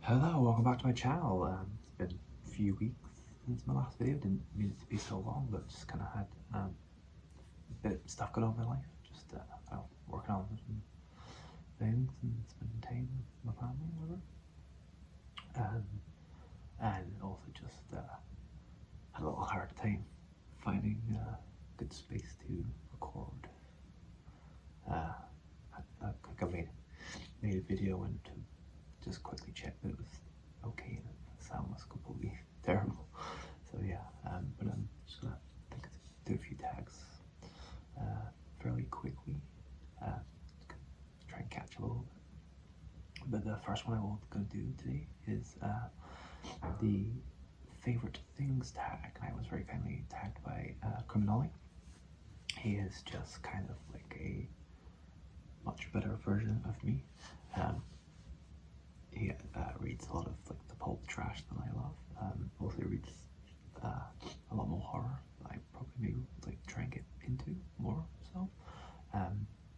Hello, welcome back to my channel. It's been a few weeks since my last video. Didn't mean it to be so long, but just kind of had a bit of stuff going on in my life. Just working on some things and spending time with my family, or whatever. And also just had a little hard time finding good space to record. I think I made a video and just quickly checked that it was okay and the sound was completely terrible. So yeah, but I'm just gonna do a few tags fairly quickly. Try and catch a little bit. But the first one I'm gonna do today is the favorite things tag. I was very kindly tagged by Criminali. He is just kind of like a much better version of me. He reads a lot of like the pulp trash that I love. Also reads a lot more horror that I probably maybe like try and get into more. So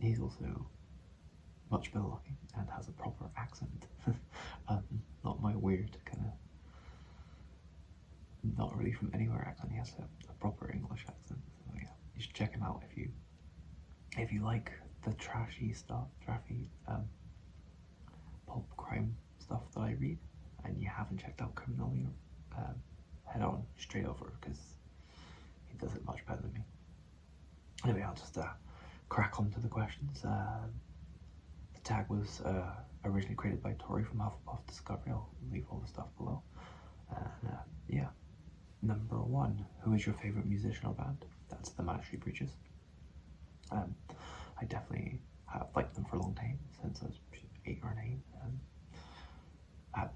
he's also much better looking and has a proper accent. Not my weird kind of not really from anywhere accent. He has a proper English accent. So yeah, you should check him out if you like the trashy stuff, pulp crime stuff that I read, and you haven't checked out Criminal, head on straight over because he does it much better than me. Anyway, I'll just crack on to the questions. The tag was originally created by Tori from Hufflepuff Discovery. I'll leave all the stuff below. And yeah, number 1, who is your favorite musician or band? That's the Manic Street Preachers. I definitely have liked them for a long time, since I was 8 or 9. I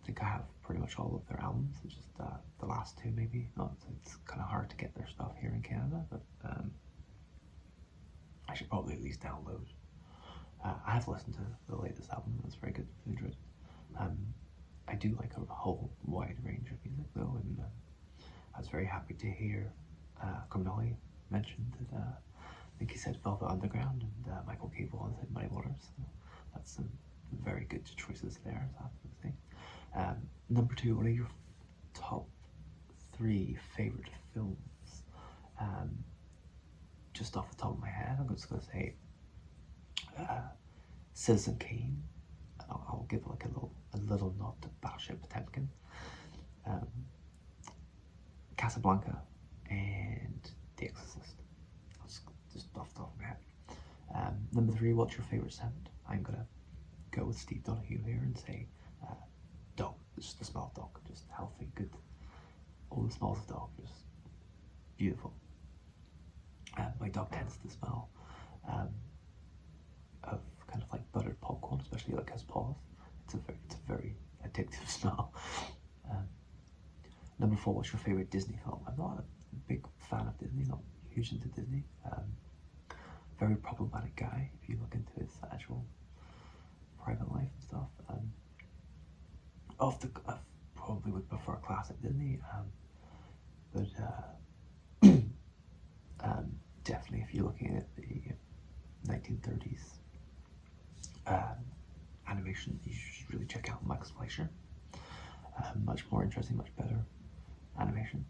think I have pretty much all of their albums. It's just the last 2 maybe. It's kind of hard to get their stuff here in Canada, but I should probably at least download. I have listened to the latest album. It's very good. I enjoyed it. I do like a whole wide range of music though, and I was very happy to hear Criminali mentioned that. I think he said Velvet Underground, and Michael Cable said Muddy Waters. So that's some very good choices there, I have to say. Number 2, what are your top 3 favorite films? Just off the top of my head, I'm just gonna say Citizen Kane. I'll give like a little nod to Battleship Potemkin, Casablanca, and The Exorcist. Just off the top of my head. Number 3, what's your favorite scent? I'm gonna go with Steve Donahue here and say dog. Just the smell of dog, just healthy, good. All the smells of dog, just beautiful. My dog tends to smell of kind of like buttered popcorn, especially like his paws. It's a very addictive smell. Number 4, what's your favorite Disney film? I'm not a big fan of Disney, not huge into Disney. Very problematic guy if you look into his actual private life and stuff. I probably would prefer classic Disney, but definitely if you're looking at the 1930s animation, you should really check out Max Fleischer. Much more interesting, much better animation,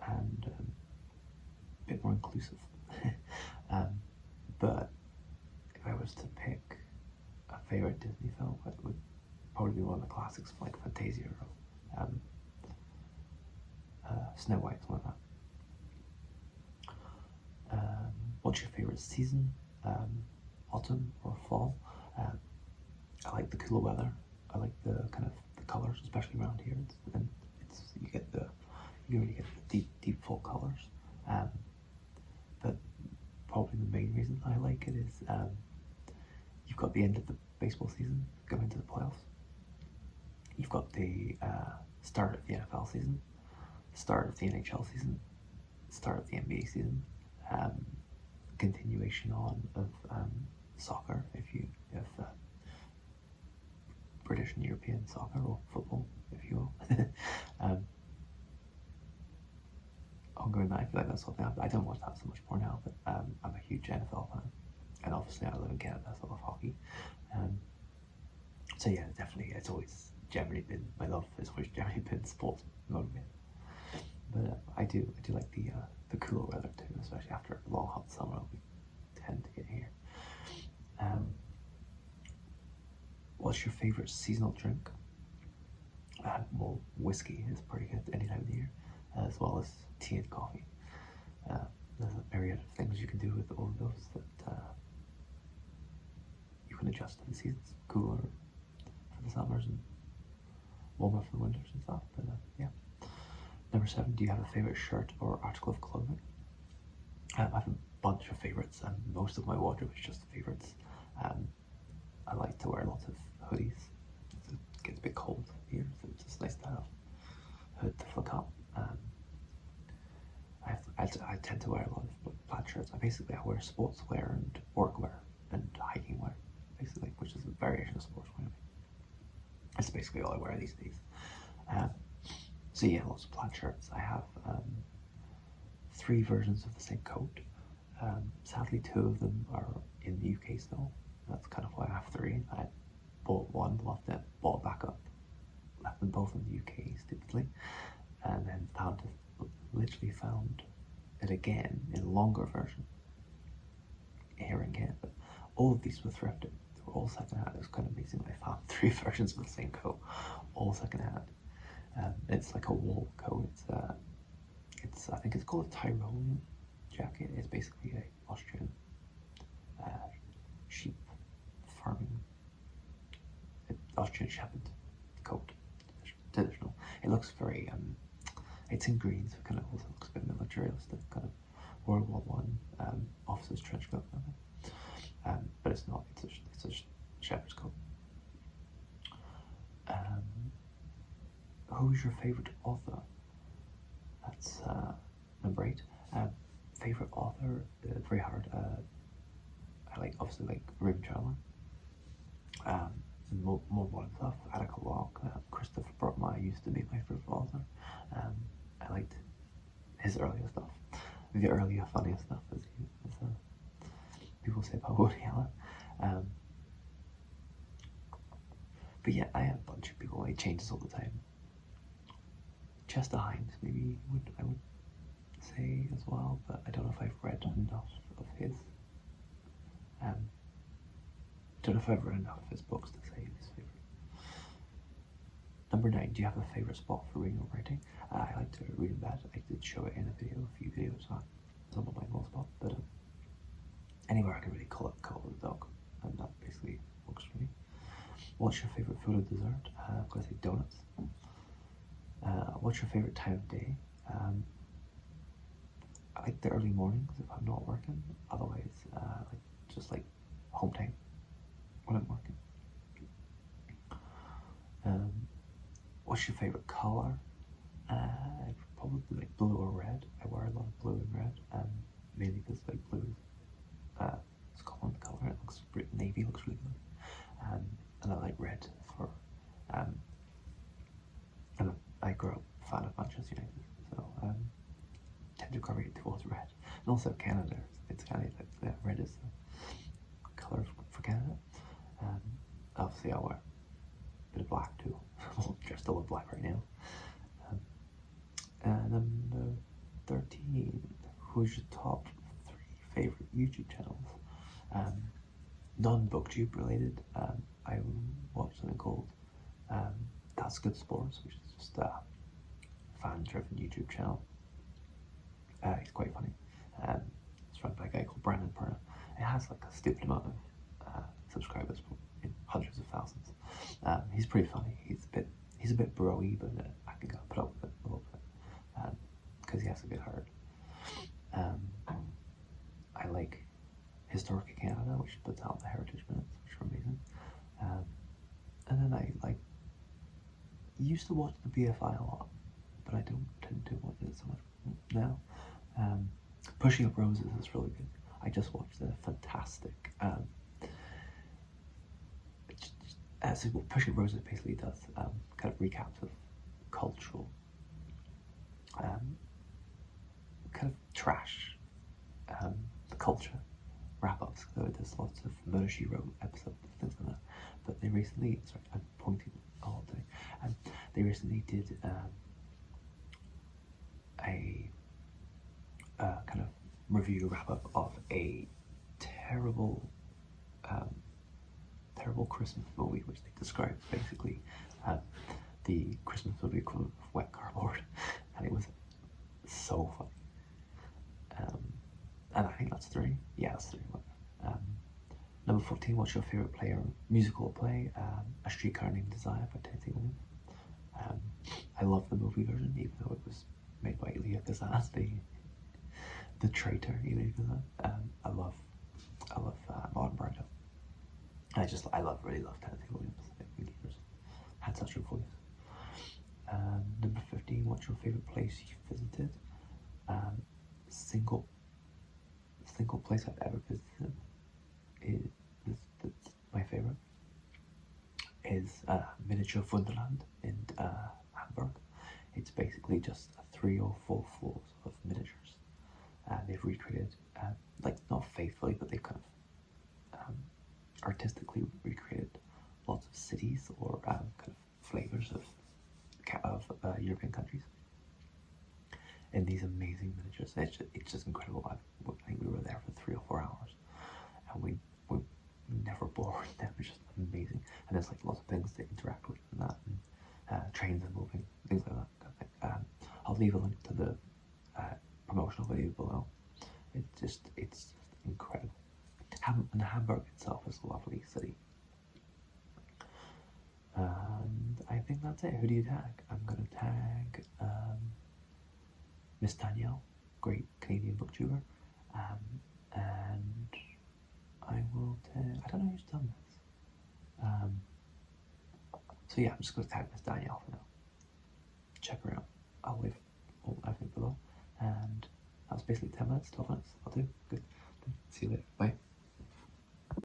and a bit more inclusive. But if I was to pick a favorite Disney film, it would probably be one of the classics like Fantasia or Snow White, something like that. What's your favorite season? Autumn or fall? I like the cooler weather. I like the kind of the colors, especially around here. You really get the deep full colors. But probably the main reason I like it is you've got the end of the baseball season going into the playoffs. You've got the start of the NFL season, start of the NHL season, start of the NBA season, continuation on of soccer if British and European soccer, or football if you will. Ongoing that, I feel like that's something I don't watch that so much more now, but I'm a huge NFL fan, and obviously I live in Canada, so I love hockey. So yeah, definitely, it's always generally been, my love has always generally been sports motivated. But I do like the cooler weather too, especially after a long hot summer we tend to get here. What's your favourite seasonal drink? Well, whiskey is pretty good any time of the year, as well as tea and coffee. There's a myriad of things you can do with all of those that you can adjust to the seasons. Cooler for the summers and warmer for the winters and stuff. But yeah. Number 7, do you have a favourite shirt or article of clothing? I have a bunch of favourites, and most of my wardrobe is just favourites. I like to wear lots of hoodies. It gets a bit cold here, so it's just nice to have a hood to flick up. I tend to wear a lot of plaid shirts. I wear sportswear and workwear and hiking wear, basically, which is a variation of sportswear. That's basically all I wear these days. So yeah, lots of plaid shirts. I have 3 versions of the same coat. Sadly, 2 of them are in the UK still. That's kind of why I have 3. I bought one, loved it, bought it back up, left them both in the UK stupidly, and then literally found it again in a longer version here in Kent. But all of these were thrifted. They were all secondhand. It was kind of amazing. I found 3 versions of the same coat, all secondhand. It's like a wool coat. I think it's called a Tyrolean jacket. It's basically a Austrian sheep farming, Austrian shepherd coat. Traditional. It looks very it's in green, so it kind of also looks a bit militaristic, kind of World War One officer's trench coat. But it's not. It's a shepherd's coat. Who's your favourite author? That's number 8. Favourite author? Very hard. I obviously like Raymond Chandler. More modern stuff. Attica Locke. Christopher Brockmire used to be my favourite author. I liked his earlier stuff. The earlier, funnier stuff, as people say about Woody Allen. But yeah, I have a bunch of people. It changes all the time. Chester Himes, maybe I would say as well, but I don't know if I've read enough of his. Don't know if I've read enough of his books to say his favourite. Number 9, do you have a favourite spot for reading or writing? I like to read in bed. I did show it in a few videos back. It's not my most spot, but anywhere I can really cuddle with the dog, and that basically works for me. What's your favourite food or dessert? I'm going to say donuts. What's your favourite time of day? I like the early mornings if I'm not working. Otherwise, just like home time when I'm working. What's your favourite colour? Probably like blue or red. I wear a lot of blue and red, mainly because like blue is it's a common colour. It looks navy looks really good, and I like red for and I grew up a fan of Manchester United, so tend to gravitate towards red. And also Canada, it's kind of like red is the colour for Canada. Obviously I wear a bit of black too. I'm dressed all in black right now. And number 13, who's your top 3 favourite YouTube channels? Non-booktube related. I watch something called That's Good Sports, which is just a fan-driven YouTube channel. It's quite funny. It's run by a guy called Brandon Perna. It has like a stupid amount of subscribers, in hundreds of thousands. He's pretty funny. He's a bit bro-y, but I can put up with it a little bit because he has a good heart. I like Historic Canada, which puts out the Heritage Minutes, which are amazing. And then I used to watch the BFI a lot, but I don't tend to watch it so much now. Pushing Up Roses is really good. I just watched a fantastic. So what Pushing Up Roses basically does kind of recaps of cultural, kind of trash, culture wrap-ups. So it does lots of Murder She Wrote episodes and things like that. But they recently, sorry, I'm pointing all day. they recently did a kind of review wrap up of a terrible, terrible Christmas movie, which they described basically the Christmas movie equivalent of wet cardboard, and it was so funny. And I think that's 3. Yeah, that's 3. Number 14, what's your favourite musical or play? A Streetcar Named Desire by Tennessee Williams. I love the movie version, even though it was made by Elia Kazan, the traitor Elia Kazan. I love Martin Brando. I really love Tennessee Williams. I think he had such a voice. Number 15, what's your favourite place you've visited? Single place I've ever visited that's my favourite is Miniature Wonderland in Hamburg. It's basically just 3 or 4 floors of miniatures. They've recreated, like not faithfully, but they've kind of artistically recreated lots of cities or kind of flavors of European countries in these amazing miniatures. It's just incredible. I think we were there for 3 or 4 hours, and we never bored. Them. It's just amazing, and there's like lots of things to interact with and that, and trains are moving, things like that. I'll leave a link to the promotional video below. It's just incredible. And Hamburg itself is a lovely city. And I think that's it. Who do you tag? I'm gonna tag Miss Danielle, great Canadian booktuber, and I will tag, I don't know who's done this. So yeah, I'm just gonna tag Miss Danielle for now. Check her out. I'll leave everything below. And that was basically 10 minutes, 12 minutes. I'll do. Good. See you later.